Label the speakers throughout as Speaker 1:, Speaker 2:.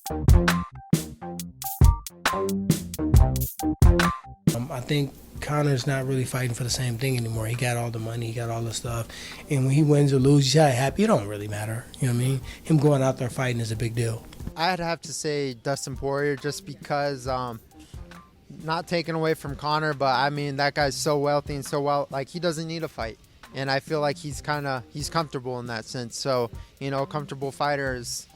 Speaker 1: I think Conor's not really fighting for the same thing anymore. He got all the money, he got all the stuff. And when he wins or loses, he's happy. It don't really matter. You know what I mean? Him going out there fighting is a big deal.
Speaker 2: I'd have to say Dustin Poirier just because, not taken away from Conor, but I mean, that guy's so wealthy and so well, like he doesn't need a fight. And I feel like he's comfortable in that sense. So, you know, a comfortable fighter is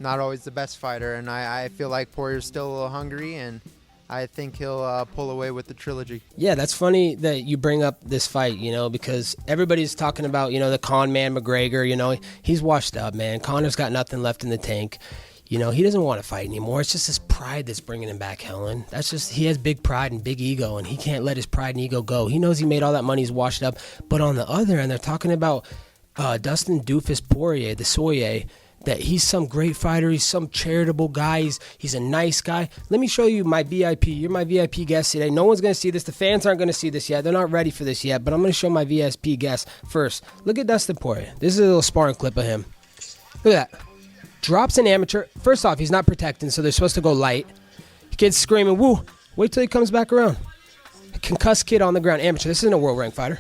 Speaker 2: not always the best fighter. And I feel like Poirier's still a little hungry, and I think he'll pull away with the trilogy.
Speaker 3: Yeah, that's funny that you bring up this fight, you know, because everybody's talking about, you know, the con man McGregor, you know, he's washed up, man. Conor's got nothing left in the tank. You know, he doesn't want to fight anymore. It's just his pride that's bringing him back, Helen. That's just, he has big pride and big ego, and he can't let his pride and ego go. He knows he made all that money, he's washed up. But on the other end, they're talking about Dustin Doofus Poirier, the Soye, that he's some great fighter, he's some charitable guy, he's a nice guy. Let me show you my VIP. You're my VIP guest today. No one's going to see this. The fans aren't going to see this yet. They're not ready for this yet, but I'm going to show my VIP guest first. Look at Dustin Poirier. This is a little sparring clip of him. Look at that. Drops an amateur. First off, he's not protecting, so they're supposed to go light. Kid's screaming, woo. Wait till he comes back around. A concussed kid on the ground, amateur. This isn't a world rank fighter.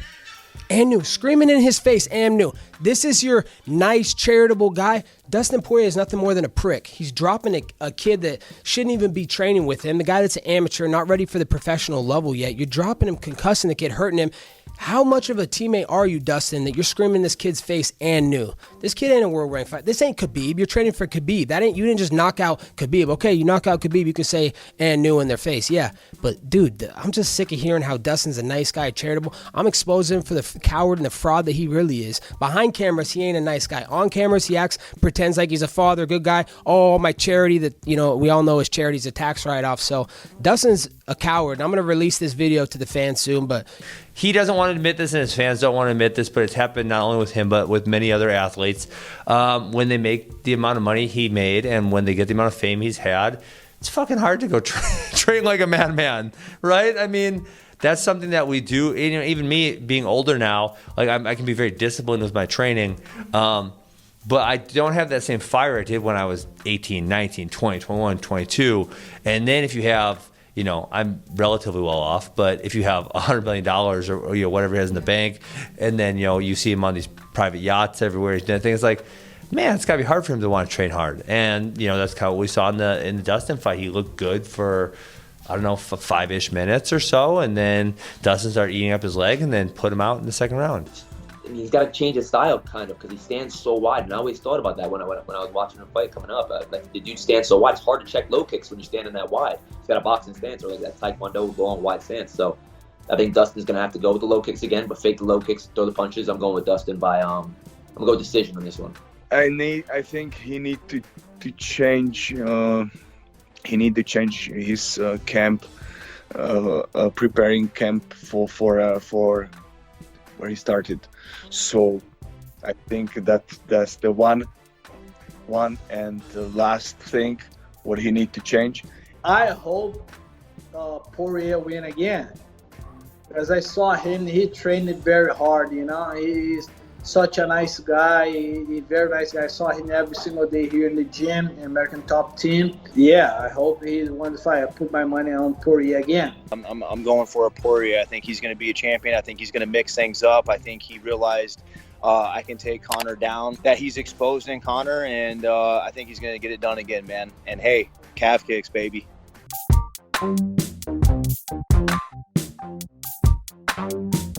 Speaker 3: And new, screaming in his face, and new. This is your nice, charitable guy. Dustin Poirier is nothing more than a prick. He's dropping a kid that shouldn't even be training with him. The guy that's an amateur, not ready for the professional level yet. You're dropping him, concussing the kid, hurting him. How much of a teammate are you, Dustin, that you're screaming in this kid's face and new? This kid ain't a world rank fight. This ain't Khabib. You're training for Khabib. You didn't just knock out Khabib. Okay, you knock out Khabib, you can say and new in their face. Yeah, but dude, I'm just sick of hearing how Dustin's a nice guy, charitable. I'm exposing him for the coward and the fraud that he really is. Behind cameras, he ain't a nice guy. On cameras, he pretends like he's a father, good guy. Oh, my charity that, you know, we all know his charity's a tax write-off. So Dustin's a coward. I'm going to release this video to the fans soon, but
Speaker 4: he doesn't want to admit this, and his fans don't want to admit this, but it's happened not only with him, but with many other athletes. When they make the amount of money he made and when they get the amount of fame he's had, it's fucking hard to go train like a madman, right? I mean, that's something that we do. You know, even me being older now, like I can be very disciplined with my training, but I don't have that same fire I did when I was 18, 19, 20, 21, 22. And then if you have, you know, I'm relatively well off, but if you have $100 million or you know, whatever he has in the bank, and then, you know, you see him on these private yachts everywhere, he's doing things like, man, it's got to be hard for him to want to train hard. And, you know, that's kind of what we saw in the Dustin fight. He looked good for, I don't know, 5-ish minutes or so, and then Dustin started eating up his leg and then put him out in the second round.
Speaker 5: He's got to change his style, kind of, because he stands so wide. And I always thought about that when I was watching him fight coming up. Like, the dude stands so wide. It's hard to check low kicks when you're standing that wide. He's got a boxing stance, or like that Taekwondo long, wide stance. So I think Dustin's going to have to go with the low kicks again, but fake the low kicks, throw the punches. I'm going with Dustin by I'm going to go decision on this one.
Speaker 6: I think he need to change. He need to change his camp, preparing camp for where he started. So I think that's the one and the last thing what he need to change.
Speaker 7: I hope Poirier win again, because I saw him. He trained very hard. You know, he's such a nice guy. He's very nice guy. I saw him every single day here in the gym, American Top Team. Yeah, I hope he won the fight. I put my money on Poirier again.
Speaker 8: I'm going for a Poirier. I think he's going to be a champion. I think he's going to mix things up. I think he realized I can take Conor down, that he's exposed in Conor, and I think he's going to get it done again, man. And hey, calf kicks, baby.